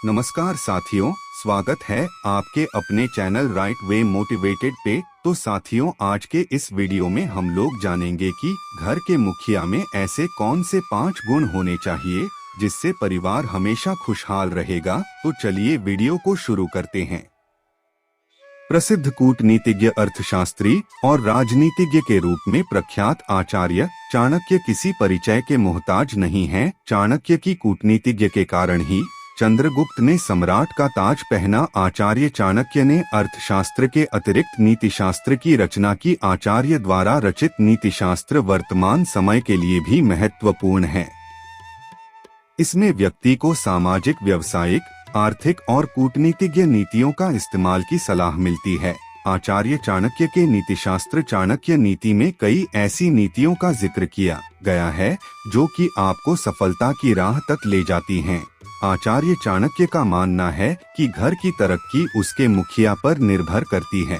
नमस्कार साथियों, स्वागत है आपके अपने चैनल राइट वे मोटिवेटेड पे। तो साथियों, आज के इस वीडियो में हम लोग जानेंगे कि घर के मुखिया में ऐसे कौन से 5 गुण होने चाहिए जिससे परिवार हमेशा खुशहाल रहेगा। तो चलिए वीडियो को शुरू करते हैं। प्रसिद्ध कूटनीतिज्ञ, अर्थशास्त्री और राजनीतिज्ञ के रूप में प्रख्यात आचार्य चाणक्य किसी परिचय के मोहताज नहीं हैं। चाणक्य की कूटनीतिज्ञ के कारण ही चंद्रगुप्त ने सम्राट का ताज पहना। आचार्य चाणक्य ने अर्थशास्त्र के अतिरिक्त नीतिशास्त्र की रचना की। आचार्य द्वारा रचित नीतिशास्त्र वर्तमान समय के लिए भी महत्वपूर्ण है। इसमें व्यक्ति को सामाजिक, व्यावसायिक, आर्थिक और कूटनीतिज्ञ नीतियों का इस्तेमाल की सलाह मिलती है। आचार्य चाणक्य के नीतिशास्त्र चाणक्य नीति में कई ऐसी नीतियों का जिक्र किया गया है जो कि आपको सफलता की राह तक ले जाती हैं। आचार्य चाणक्य का मानना है कि घर की तरक्की उसके मुखिया पर निर्भर करती है।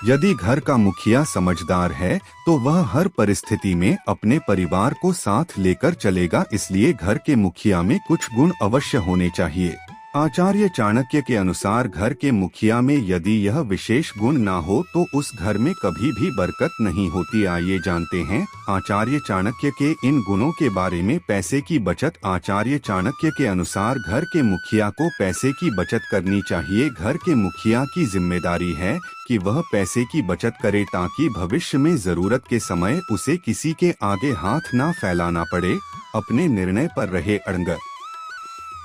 यदि घर का मुखिया समझदार है तो वह हर परिस्थिति में अपने परिवार को साथ लेकर चलेगा। इसलिए घर के मुखिया में कुछ गुण अवश्य होने चाहिए। आचार्य चाणक्य के अनुसार घर के मुखिया में यदि यह विशेष गुण ना हो तो उस घर में कभी भी बरकत नहीं होती। आइए जानते हैं आचार्य चाणक्य के इन गुणों के बारे में। पैसे की बचत। आचार्य चाणक्य के अनुसार घर के मुखिया को पैसे की बचत करनी चाहिए। घर के मुखिया की जिम्मेदारी है कि वह पैसे की बचत करे ताकि भविष्य में जरूरत के समय उसे किसी के आगे हाथ ना फैलाना पड़े। अपने निर्णय पर रहे अड़ंग।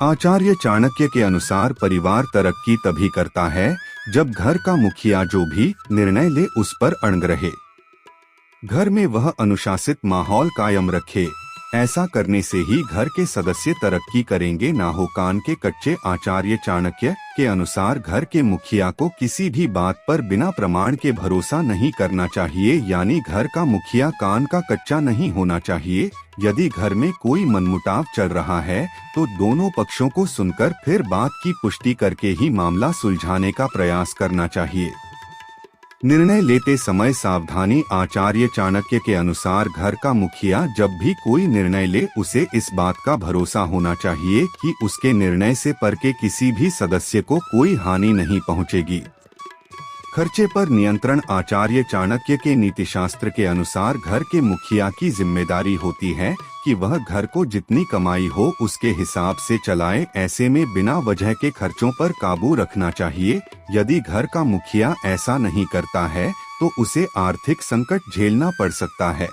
आचार्य चाणक्य के अनुसार परिवार तरक्की तभी करता है जब घर का मुखिया जो भी निर्णय ले उस पर अड़ंग रहे। घर में वह अनुशासित माहौल कायम रखे। ऐसा करने से ही घर के सदस्य तरक्की करेंगे, ना हो कान के कच्चे। आचार्य चाणक्य के अनुसार घर के मुखिया को किसी भी बात पर बिना प्रमाण के भरोसा नहीं करना चाहिए। यानी घर का मुखिया कान का कच्चा नहीं होना चाहिए। यदि घर में कोई मनमुटाव चल रहा है तो दोनों पक्षों को सुनकर फिर बात की पुष्टि करके ही मामला सुलझाने का प्रयास करना चाहिए। निर्णय लेते समय सावधानी। आचार्य चाणक्य के अनुसार घर का मुखिया जब भी कोई निर्णय ले उसे इस बात का भरोसा होना चाहिए कि उसके निर्णय से पर के किसी भी सदस्य को कोई हानि नहीं पहुंचेगी। खर्चे पर नियंत्रण। आचार्य चाणक्य के नीतिशास्त्र के अनुसार घर के मुखिया की जिम्मेदारी होती है कि वह घर को जितनी कमाई हो उसके हिसाब से चलाए। ऐसे में बिना वजह के खर्चों पर काबू रखना चाहिए। यदि घर का मुखिया ऐसा नहीं करता है तो उसे आर्थिक संकट झेलना पड़ सकता है।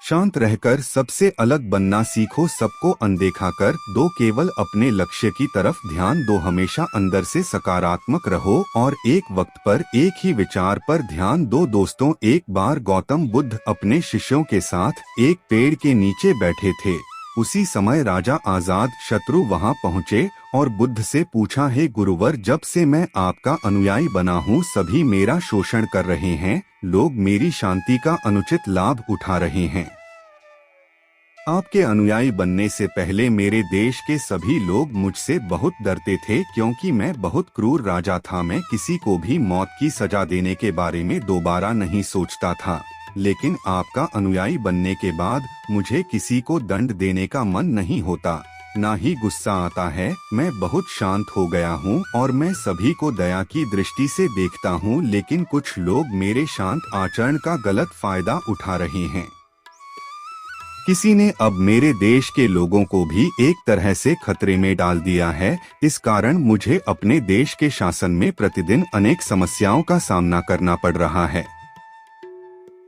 शांत रहकर सबसे अलग बनना सीखो। सबको अनदेखा कर दो, केवल अपने लक्ष्य की तरफ ध्यान दो। हमेशा अंदर से सकारात्मक रहो और एक वक्त पर एक ही विचार पर ध्यान दो। दोस्तों, एक बार गौतम बुद्ध अपने शिष्यों के साथ एक पेड़ के नीचे बैठे थे। उसी समय राजा आजाद शत्रु वहां पहुंचे और बुद्ध से पूछा, हे गुरुवर, जब से मैं आपका अनुयायी बना हूं सभी मेरा शोषण कर रहे हैं। लोग मेरी शांति का अनुचित लाभ उठा रहे हैं। आपके अनुयायी बनने से पहले मेरे देश के सभी लोग मुझसे बहुत डरते थे क्योंकि मैं बहुत क्रूर राजा था। मैं किसी को भी मौत की सजा देने के बारे में दोबारा नहीं सोचता था। लेकिन आपका अनुयायी बनने के बाद मुझे किसी को दंड देने का मन नहीं होता, ना ही गुस्सा आता है। मैं बहुत शांत हो गया हूँ और मैं सभी को दया की दृष्टि से देखता हूँ। लेकिन कुछ लोग मेरे शांत आचरण का गलत फायदा उठा रहे हैं। किसी ने अब मेरे देश के लोगों को भी एक तरह से खतरे में डाल दिया है। इस कारण मुझे अपने देश के शासन में प्रतिदिन अनेक समस्याओं का सामना करना पड़ रहा है।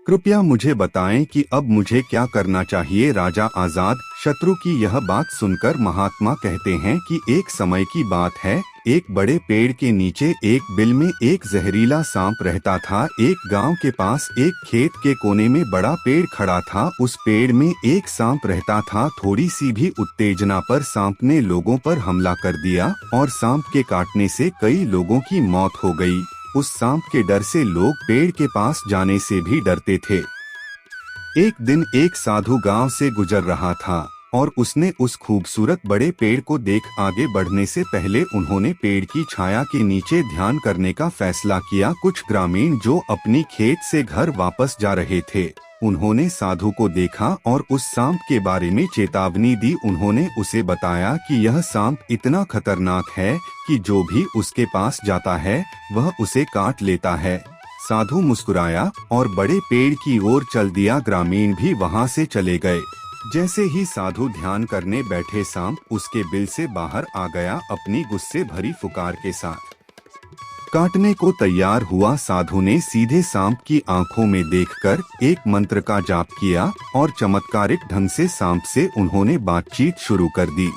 कृपया मुझे बताएं कि अब मुझे क्या करना चाहिए। राजा आजाद शत्रु की यह बात सुनकर महात्मा कहते हैं कि एक समय की बात है, एक बड़े पेड़ के नीचे एक बिल में एक जहरीला सांप रहता था। एक गांव के पास एक खेत के कोने में बड़ा पेड़ खड़ा था। उस पेड़ में एक सांप रहता था। थोड़ी सी भी उत्तेजना पर सांप ने लोगों पर हमला कर दिया और सांप के काटने से कई लोगों की मौत हो गई। उस सांप के डर से लोग पेड़ के पास जाने से भी डरते थे। एक दिन एक साधु गांव से गुजर रहा था और उसने उस खूबसूरत बड़े पेड़ को देख आगे बढ़ने से पहले उन्होंने पेड़ की छाया के नीचे ध्यान करने का फैसला किया। कुछ ग्रामीण जो अपनी खेत से घर वापस जा रहे थे उन्होंने साधु को देखा और उस सांप के बारे में चेतावनी दी। उन्होंने उसे बताया कि यह सांप इतना खतरनाक है कि जो भी उसके पास जाता है वह उसे काट लेता है। साधु मुस्कुराया और बड़े पेड़ की ओर चल दिया। ग्रामीण भी वहां से चले गए। जैसे ही साधु ध्यान करने बैठे, सांप उसके बिल से बाहर आ गया, अपनी गुस्से भरी फुकार के साथ काटने को तैयार हुआ। साधु ने सीधे सांप की आंखों में देखकर एक मंत्र का जाप किया और चमत्कारिक ढंग से सांप से उन्होंने बातचीत शुरू कर दी।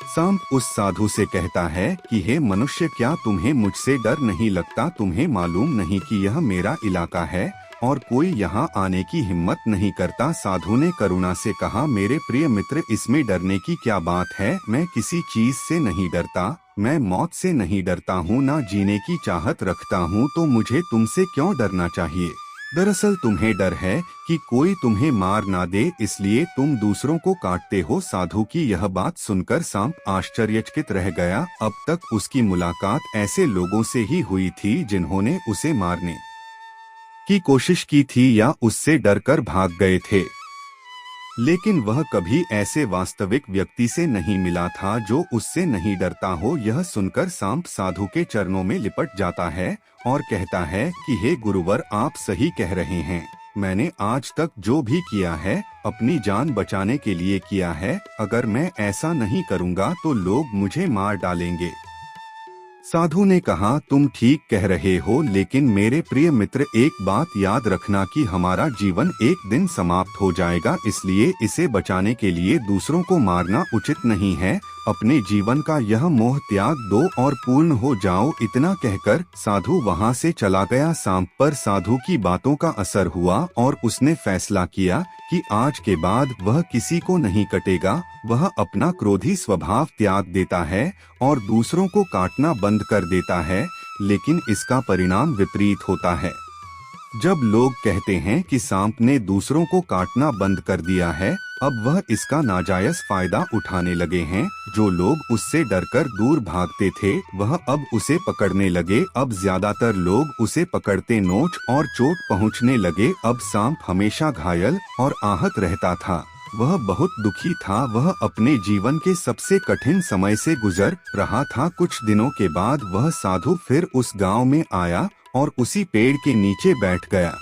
सांप उस साधु से कहता है कि हे मनुष्य, क्या तुम्हें मुझसे डर नहीं लगता? तुम्हें मालूम नहीं कि यह मेरा इलाका है और कोई यहाँ आने की हिम्मत नहीं करता? साधु ने करुणा से कहा, मेरे प्रिय मित्र, इसमें डरने की क्या बात है? मैं किसी चीज से नहीं डरता। मैं मौत से नहीं डरता हूँ, ना जीने की चाहत रखता हूँ, तो मुझे तुमसे क्यों डरना चाहिए? दरअसल तुम्हें डर है कि कोई तुम्हें मार ना दे, इसलिए तुम दूसरों को काटते हो। साधु की यह बात सुनकर सांप आश्चर्यचकित रह गया। अब तक उसकी मुलाकात ऐसे लोगों से ही हुई थी जिन्होंने उसे मारने की कोशिश की थी या उससे डरकर भाग गए थे, लेकिन वह कभी ऐसे वास्तविक व्यक्ति से नहीं मिला था जो उससे नहीं डरता हो। यह सुनकर सांप साधु के चरणों में लिपट जाता है और कहता है कि हे गुरुवर, आप सही कह रहे हैं। मैंने आज तक जो भी किया है अपनी जान बचाने के लिए किया है। अगर मैं ऐसा नहीं करूँगा तो लोग मुझे मार डालेंगे। साधु ने कहा, तुम ठीक कह रहे हो, लेकिन मेरे प्रिय मित्र, एक बात याद रखना कि हमारा जीवन एक दिन समाप्त हो जाएगा, इसलिए इसे बचाने के लिए दूसरों को मारना उचित नहीं है। अपने जीवन का यह मोह त्याग दो और पूर्ण हो जाओ। इतना कहकर साधु वहां से चला गया। सांप पर साधु की बातों का असर हुआ और उसने फैसला किया कि आज के बाद वह किसी को नहीं कटेगा। वह अपना क्रोधी स्वभाव त्याग देता है और दूसरों को काटना बंद कर देता है, लेकिन इसका परिणाम विपरीत होता है। जब लोग कहते हैं कि सांप ने दूसरों को काटना बंद कर दिया है, अब वह इसका नाजायज फायदा उठाने लगे हैं। जो लोग उससे डरकर दूर भागते थे, वह अब उसे पकड़ने लगे। अब ज्यादातर लोग उसे पकड़ते नोच और चोट पहुंचने लगे। अब सांप हमेशा घायल और आहत रहता था। वह बहुत दुखी था। वह अपने जीवन के सबसे कठिन समय से गुजर रहा था। कुछ दिनों के बाद वह साधु फिर उस गांव में आया और उसी पेड़ के नीचे बैठ गया।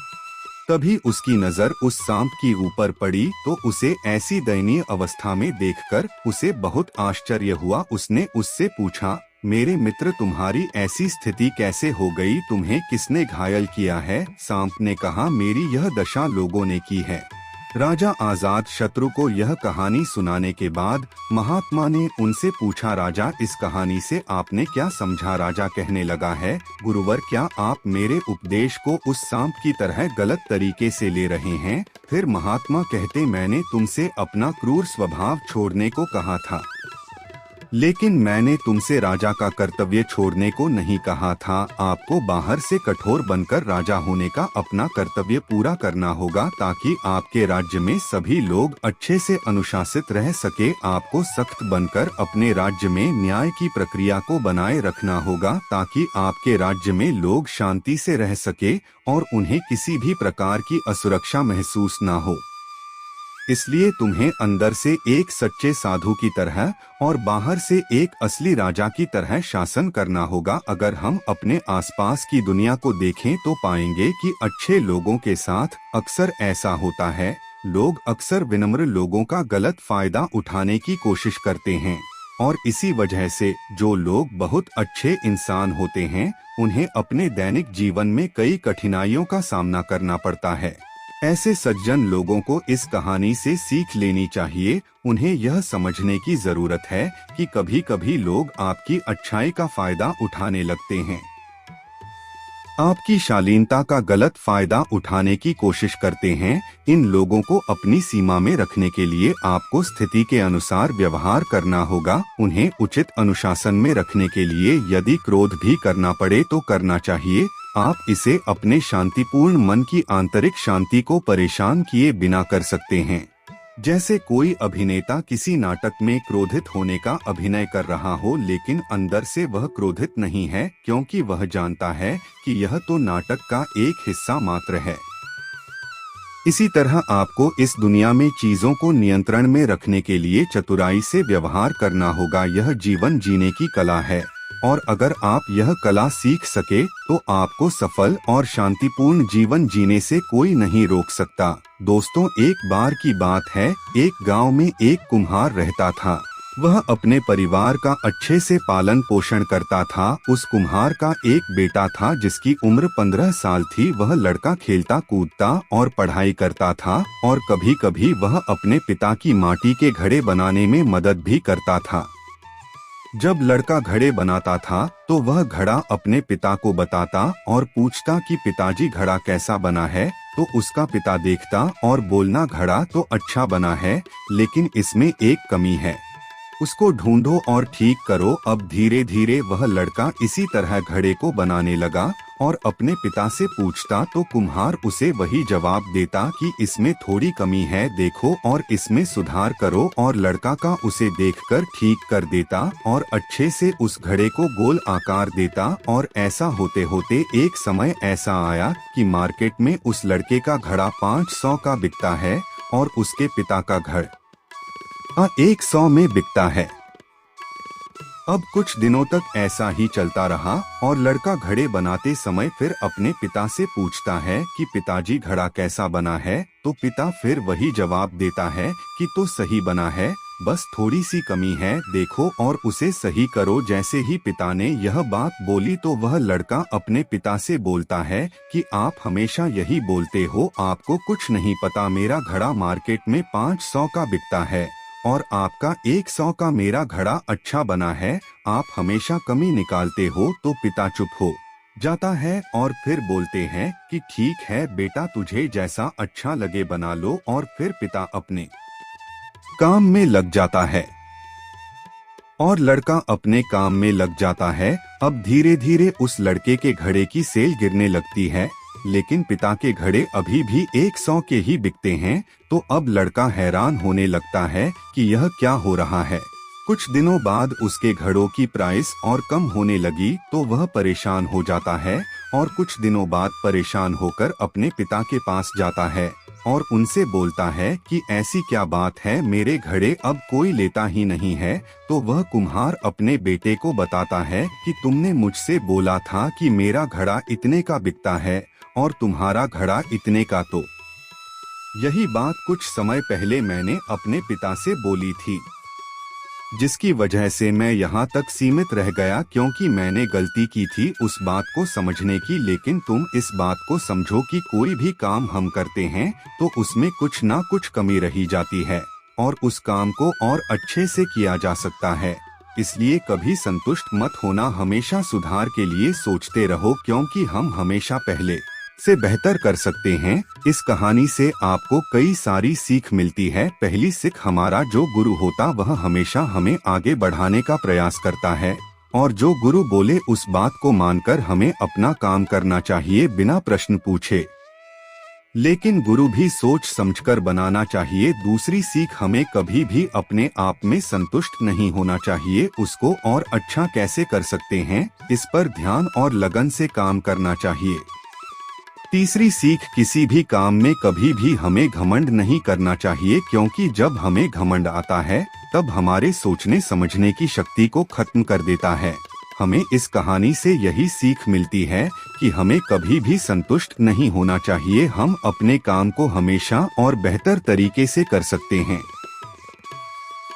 तभी उसकी नजर उस सांप की ऊपर पड़ी तो उसे ऐसी दयनीय अवस्था में देखकर उसे बहुत आश्चर्य हुआ। उसने उससे पूछा, मेरे मित्र, तुम्हारी ऐसी स्थिति कैसे हो गई? तुम्हें किसने घायल किया है? सांप ने कहा, मेरी यह दशा लोगों ने की है। राजा आजाद शत्रु को यह कहानी सुनाने के बाद महात्मा ने उनसे पूछा, राजा, इस कहानी से आपने क्या समझा? राजा कहने लगा है, गुरुवर, क्या आप मेरे उपदेश को उस सांप की तरह गलत तरीके से ले रहे हैं? फिर महात्मा कहते, मैंने तुमसे अपना क्रूर स्वभाव छोड़ने को कहा था, लेकिन मैंने तुमसे राजा का कर्तव्य छोड़ने को नहीं कहा था। आपको बाहर से कठोर बनकर राजा होने का अपना कर्तव्य पूरा करना होगा ताकि आपके राज्य में सभी लोग अच्छे से अनुशासित रह सके। आपको सख्त बनकर अपने राज्य में न्याय की प्रक्रिया को बनाए रखना होगा ताकि आपके राज्य में लोग शांति से रह सके और उन्हें किसी भी प्रकार की असुरक्षा महसूस न हो। इसलिए तुम्हें अंदर से एक सच्चे साधु की तरह और बाहर से एक असली राजा की तरह शासन करना होगा। अगर हम अपने आसपास की दुनिया को देखें तो पाएंगे कि अच्छे लोगों के साथ अक्सर ऐसा होता है। लोग अक्सर विनम्र लोगों का गलत फायदा उठाने की कोशिश करते हैं और इसी वजह से जो लोग बहुत अच्छे इंसान होते हैं उन्हें अपने दैनिक जीवन में कई कठिनाइयों का सामना करना पड़ता है। ऐसे सज्जन लोगों को इस कहानी से सीख लेनी चाहिए। उन्हें यह समझने की जरूरत है कि कभी कभी लोग आपकी अच्छाई का फायदा उठाने लगते हैं, आपकी शालीनता का गलत फायदा उठाने की कोशिश करते हैं। इन लोगों को अपनी सीमा में रखने के लिए आपको स्थिति के अनुसार व्यवहार करना होगा। उन्हें उचित अनुशासन में रखने के लिए यदि क्रोध भी करना पड़े तो करना चाहिए। आप इसे अपने शांतिपूर्ण मन की आंतरिक शांति को परेशान किए बिना कर सकते हैं। जैसे कोई अभिनेता किसी नाटक में क्रोधित होने का अभिनय कर रहा हो, लेकिन अंदर से वह क्रोधित नहीं है क्योंकि वह जानता है कि यह तो नाटक का एक हिस्सा मात्र है। इसी तरह आपको इस दुनिया में चीजों को नियंत्रण में रखने के लिए चतुराई से व्यवहार करना होगा। यह जीवन जीने की कला है और अगर आप यह कला सीख सके तो आपको सफल और शांतिपूर्ण जीवन जीने से कोई नहीं रोक सकता। दोस्तों, एक बार की बात है, एक गांव में एक कुम्हार रहता था। वह अपने परिवार का अच्छे से पालन पोषण करता था। उस कुम्हार का एक बेटा था जिसकी उम्र 15 साल थी। वह लड़का खेलता कूदता और पढ़ाई करता था और कभी कभी वह अपने पिता की माटी के घड़े बनाने में मदद भी करता था। जब लड़का घड़े बनाता था तो वह घड़ा अपने पिता को बताता और पूछता कि पिताजी घड़ा कैसा बना है, तो उसका पिता देखता और बोलना घड़ा तो अच्छा बना है, लेकिन इसमें एक कमी है, उसको ढूंढो और ठीक करो। अब धीरे धीरे वह लड़का इसी तरह घड़े को बनाने लगा और अपने पिता से पूछता तो कुम्हार उसे वही जवाब देता कि इसमें थोड़ी कमी है, देखो और इसमें सुधार करो, और लड़का का उसे देखकर ठीक कर देता और अच्छे से उस घड़े को गोल आकार देता। और ऐसा होते होते एक समय ऐसा आया कि मार्केट में उस लड़के का घड़ा 500 का बिकता है और उसके पिता का घड़ा 100 में बिकता है। अब कुछ दिनों तक ऐसा ही चलता रहा और लड़का घड़े बनाते समय फिर अपने पिता से पूछता है कि पिताजी घड़ा कैसा बना है, तो पिता फिर वही जवाब देता है कि तो सही बना है, बस थोड़ी सी कमी है, देखो और उसे सही करो। जैसे ही पिता ने यह बात बोली तो वह लड़का अपने पिता से बोलता है कि आप हमेशा यही बोलते हो, आपको कुछ नहीं पता, मेरा घड़ा मार्केट में 500 का बिकता है और आपका 100 का मेरा घड़ा अच्छा बना है, आप हमेशा कमी निकालते हो। तो पिता चुप हो जाता है और फिर बोलते हैं कि ठीक है बेटा, तुझे जैसा अच्छा लगे बना लो, और फिर पिता अपने काम में लग जाता है और लड़का अपने काम में लग जाता है। अब धीरे धीरे उस लड़के के घड़े की सेल गिरने लगती है, लेकिन पिता के घड़े अभी भी 100 के ही बिकते हैं। तो अब लड़का हैरान होने लगता है कि यह क्या हो रहा है। कुछ दिनों बाद उसके घड़ों की प्राइस और कम होने लगी तो वह परेशान हो जाता है और कुछ दिनों बाद परेशान होकर अपने पिता के पास जाता है और उनसे बोलता है कि ऐसी क्या बात है, मेरे घड़े अब कोई लेता ही नहीं है। तो वह कुम्हार अपने बेटे को बताता है कि तुमने मुझसे बोला था कि मेरा घड़ा इतने का बिकता है और तुम्हारा घड़ा इतने का, तो यही बात कुछ समय पहले मैंने अपने पिता से बोली थी, जिसकी वजह से मैं यहाँ तक सीमित रह गया, क्योंकि मैंने गलती की थी उस बात को समझने की। लेकिन तुम इस बात को समझो कि कोई भी काम हम करते हैं तो उसमें कुछ ना कुछ कमी रही जाती है और उस काम को और अच्छे से किया जा सकता है। इसलिए कभी संतुष्ट मत होना, हमेशा सुधार के लिए सोचते रहो, क्योंकि हम हमेशा पहले से बेहतर कर सकते हैं। इस कहानी से आपको कई सारी सीख मिलती है। पहली सीख, हमारा जो गुरु होता वह हमेशा हमें आगे बढ़ाने का प्रयास करता है और जो गुरु बोले उस बात को मानकर हमें अपना काम करना चाहिए बिना प्रश्न पूछे, लेकिन गुरु भी सोच समझकर बनाना चाहिए। दूसरी सीख, हमें कभी भी अपने आप में संतुष्ट नहीं होना चाहिए, उसको और अच्छा कैसे कर सकते हैं इस पर ध्यान और लगन से काम करना चाहिए। तीसरी सीख, किसी भी काम में कभी भी हमें घमंड नहीं करना चाहिए, क्योंकि जब हमें घमंड आता है तब हमारे सोचने समझने की शक्ति को खत्म कर देता है। हमें इस कहानी से यही सीख मिलती है कि हमें कभी भी संतुष्ट नहीं होना चाहिए, हम अपने काम को हमेशा और बेहतर तरीके से कर सकते हैं।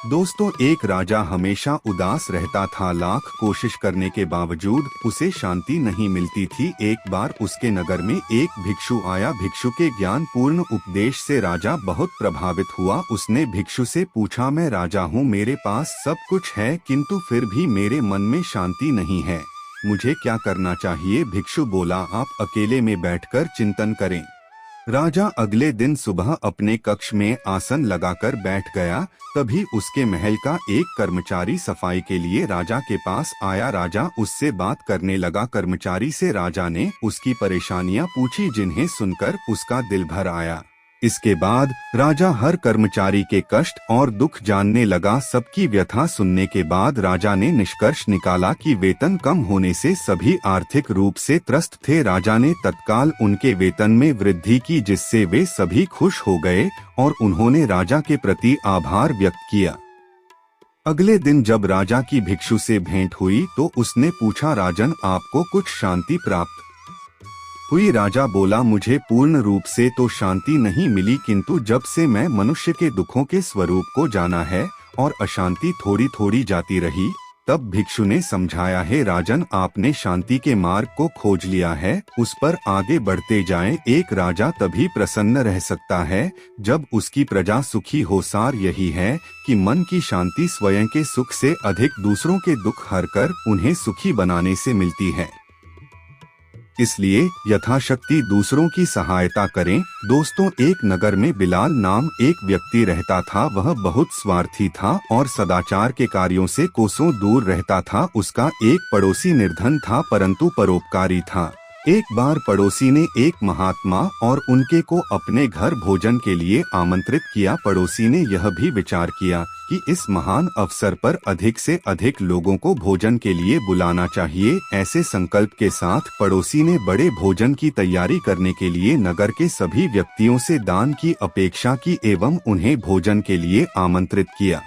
दोस्तों, एक राजा हमेशा उदास रहता था, लाख कोशिश करने के बावजूद उसे शांति नहीं मिलती थी। एक बार उसके नगर में एक भिक्षु आया। भिक्षु के ज्ञान पूर्ण उपदेश से राजा बहुत प्रभावित हुआ। उसने भिक्षु से पूछा, मैं राजा हूँ, मेरे पास सब कुछ है, किंतु फिर भी मेरे मन में शांति नहीं है, मुझे क्या करना चाहिए? भिक्षु बोला, आप अकेले में बैठकर चिंतन करें। राजा अगले दिन सुबह अपने कक्ष में आसन लगाकर बैठ गया। तभी उसके महल का एक कर्मचारी सफाई के लिए राजा के पास आया। राजा उससे बात करने लगा। कर्मचारी से राजा ने उसकी परेशानियां पूछी, जिन्हें सुनकर उसका दिल भर आया। इसके बाद राजा हर कर्मचारी के कष्ट और दुख जानने लगा। सबकी व्यथा सुनने के बाद राजा ने निष्कर्ष निकाला कि वेतन कम होने से सभी आर्थिक रूप से त्रस्त थे। राजा ने तत्काल उनके वेतन में वृद्धि की, जिससे वे सभी खुश हो गए और उन्होंने राजा के प्रति आभार व्यक्त किया। अगले दिन जब राजा की भिक्षु से भेंट हुई तो उसने पूछा, राजन, आपको कुछ शांति प्राप्त हुई? राजा बोला, मुझे पूर्ण रूप से तो शांति नहीं मिली, किंतु जब से मैं मनुष्य के दुखों के स्वरूप को जाना है और अशांति थोड़ी थोड़ी जाती रही। तब भिक्षु ने समझाया, है राजन, आपने शांति के मार्ग को खोज लिया है, उस पर आगे बढ़ते जाएं। एक राजा तभी प्रसन्न रह सकता है जब उसकी प्रजा सुखी हो। सार यही है कि मन की शांति स्वयं के सुख से अधिक दूसरों के दुख हरकर उन्हें सुखी बनाने से मिलती है। इसलिए यथाशक्ति दूसरों की सहायता करें। दोस्तों, एक नगर में बिलाल नाम एक व्यक्ति रहता था। वह बहुत स्वार्थी था और सदाचार के कार्यों से कोसों दूर रहता था। उसका एक पड़ोसी निर्धन था परंतु परोपकारी था। एक बार पड़ोसी ने एक महात्मा और उनके को अपने घर भोजन के लिए आमंत्रित किया। पड़ोसी ने यह भी विचार किया कि इस महान अवसर पर अधिक से अधिक लोगों को भोजन के लिए बुलाना चाहिए। ऐसे संकल्प के साथ पड़ोसी ने बड़े भोजन की तैयारी करने के लिए नगर के सभी व्यक्तियों से दान की अपेक्षा की एवं उन्हें भोजन के लिए आमंत्रित किया।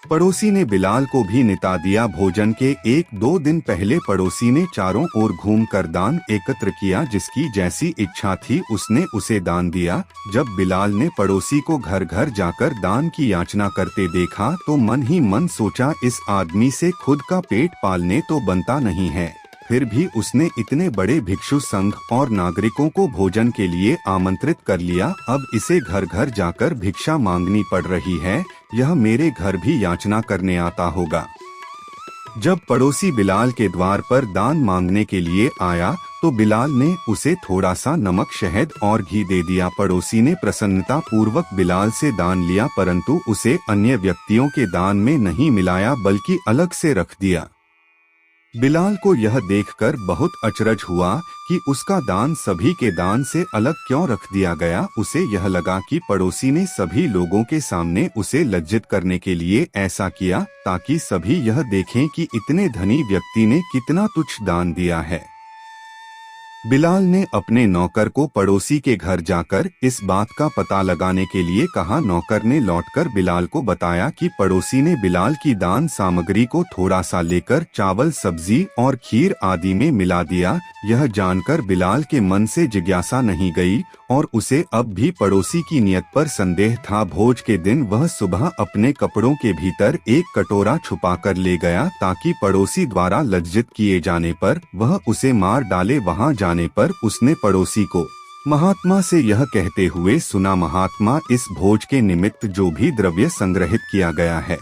पड़ोसी ने बिलाल को भी निता दिया। भोजन के 1-2 दिन पहले पड़ोसी ने चारों ओर घूमकर दान एकत्र किया। जिसकी जैसी इच्छा थी उसने उसे दान दिया। जब बिलाल ने पड़ोसी को घर घर जाकर दान की याचना करते देखा तो मन ही मन सोचा, इस आदमी से खुद का पेट पालने तो बनता नहीं है, फिर भी उसने इतने बड़े भिक्षु संघ और नागरिकों को भोजन के लिए आमंत्रित कर लिया। अब इसे घर घर जाकर भिक्षा मांगनी पड़ रही है। यह मेरे घर भी याचना करने आता होगा। जब पड़ोसी बिलाल के द्वार पर दान मांगने के लिए आया तो बिलाल ने उसे थोड़ा सा नमक, शहद और घी दे दिया। पड़ोसी ने प्रसन्नता पूर्वक बिलाल से दान लिया परंतु उसे अन्य व्यक्तियों के दान में नहीं मिलाया बल्कि अलग से रख दिया। बिलाल को यह देखकर बहुत अचरज हुआ कि उसका दान सभी के दान से अलग क्यों रख दिया गया। उसे यह लगा कि पड़ोसी ने सभी लोगों के सामने उसे लज्जित करने के लिए ऐसा किया ताकि सभी यह देखें कि इतने धनी व्यक्ति ने कितना तुच्छ दान दिया है। बिलाल ने अपने नौकर को पड़ोसी के घर जाकर इस बात का पता लगाने के लिए कहा। नौकर ने लौटकर बिलाल को बताया कि पड़ोसी ने बिलाल की दान सामग्री को थोड़ा सा लेकर चावल, सब्जी और खीर आदि में मिला दिया। यह जानकर बिलाल के मन से जिज्ञासा नहीं गई और उसे अब भी पड़ोसी की नियत पर संदेह था। भोज के दिन वह सुबह अपने कपड़ों के भीतर एक कटोरा छुपाकर ले गया ताकि पड़ोसी द्वारा लज्जित किए जाने पर वह उसे मार डाले। वहां जाने पर उसने पड़ोसी को महात्मा से यह कहते हुए सुना, महात्मा, इस भोज के निमित्त जो भी द्रव्य संग्रहित किया गया है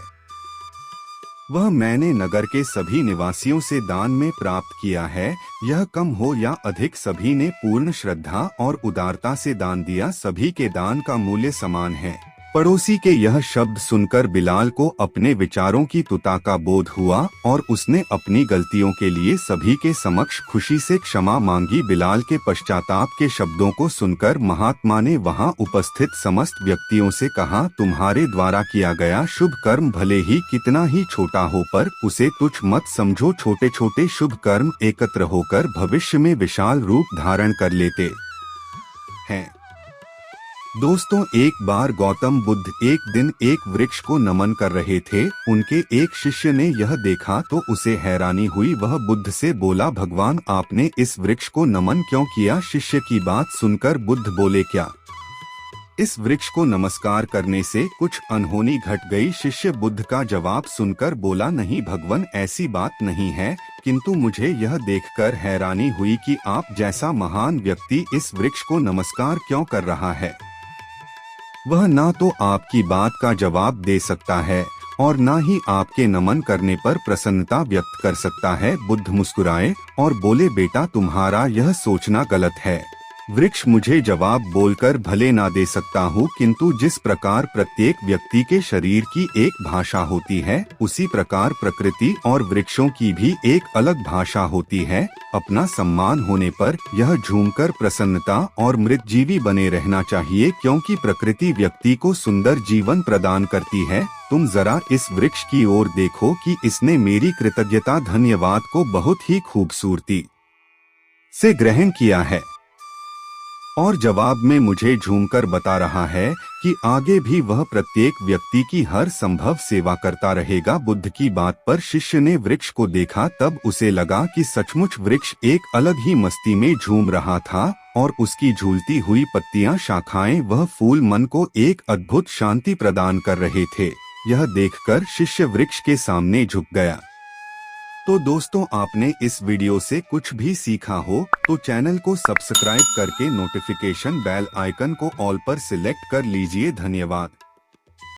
वह मैंने नगर के सभी निवासियों से दान में प्राप्त किया है। यह कम हो या अधिक सभी ने पूर्ण श्रद्धा और उदारता से दान दिया। सभी के दान का मूल्य समान है। पड़ोसी के यह शब्द सुनकर बिलाल को अपने विचारों की तुता का बोध हुआ और उसने अपनी गलतियों के लिए सभी के समक्ष खुशी से क्षमा मांगी। बिलाल के पश्चाताप के शब्दों को सुनकर महात्मा ने वहां उपस्थित समस्त व्यक्तियों से कहा, तुम्हारे द्वारा किया गया शुभ कर्म भले ही कितना ही छोटा हो पर उसे तुच्छ मत समझो। छोटे छोटे शुभ कर्म एकत्र होकर भविष्य में विशाल रूप धारण कर लेते हैं। दोस्तों, एक बार गौतम बुद्ध एक दिन एक वृक्ष को नमन कर रहे थे। उनके एक शिष्य ने यह देखा तो उसे हैरानी हुई। वह बुद्ध से बोला, भगवान, आपने इस वृक्ष को नमन क्यों किया? शिष्य की बात सुनकर बुद्ध बोले, क्या इस वृक्ष को नमस्कार करने से कुछ अनहोनी घट गई? शिष्य बुद्ध का जवाब सुनकर बोला, नहीं भगवान, ऐसी बात नहीं है, किंतु मुझे यह देखकर हैरानी हुई कि आप जैसा महान व्यक्ति इस वृक्ष को नमस्कार क्यों कर रहा है। वह ना तो आपकी बात का जवाब दे सकता है और ना ही आपके नमन करने पर प्रसन्नता व्यक्त कर सकता है। बुद्ध मुस्कुराए और बोले, बेटा, तुम्हारा यह सोचना गलत है। वृक्ष मुझे जवाब बोलकर भले ना दे सकता हूँ, किंतु जिस प्रकार प्रत्येक व्यक्ति के शरीर की एक भाषा होती है, उसी प्रकार प्रकृति और वृक्षों की भी एक अलग भाषा होती है। अपना सम्मान होने पर यह झूमकर प्रसन्नता और मृतजीवी बने रहना चाहिए, क्योंकि प्रकृति व्यक्ति को सुंदर जीवन प्रदान करती है। तुम जरा इस वृक्ष की ओर देखो कि इसने मेरी कृतज्ञता धन्यवाद को बहुत ही खूबसूरती से ग्रहण किया है और जवाब में मुझे झूमकर बता रहा है कि आगे भी वह प्रत्येक व्यक्ति की हर संभव सेवा करता रहेगा। बुद्ध की बात पर शिष्य ने वृक्ष को देखा, तब उसे लगा कि सचमुच वृक्ष एक अलग ही मस्ती में झूम रहा था और उसकी झूलती हुई पत्तियां, शाखाएं, वह फूल मन को एक अद्भुत शांति प्रदान कर रहे थे। यह देखकर शिष्य वृक्ष के सामने झुक गया। तो दोस्तों, आपने इस वीडियो से कुछ भी सीखा हो तो चैनल को सब्सक्राइब करके नोटिफिकेशन बेल आइकन को ऑल पर सिलेक्ट कर लीजिए। धन्यवाद।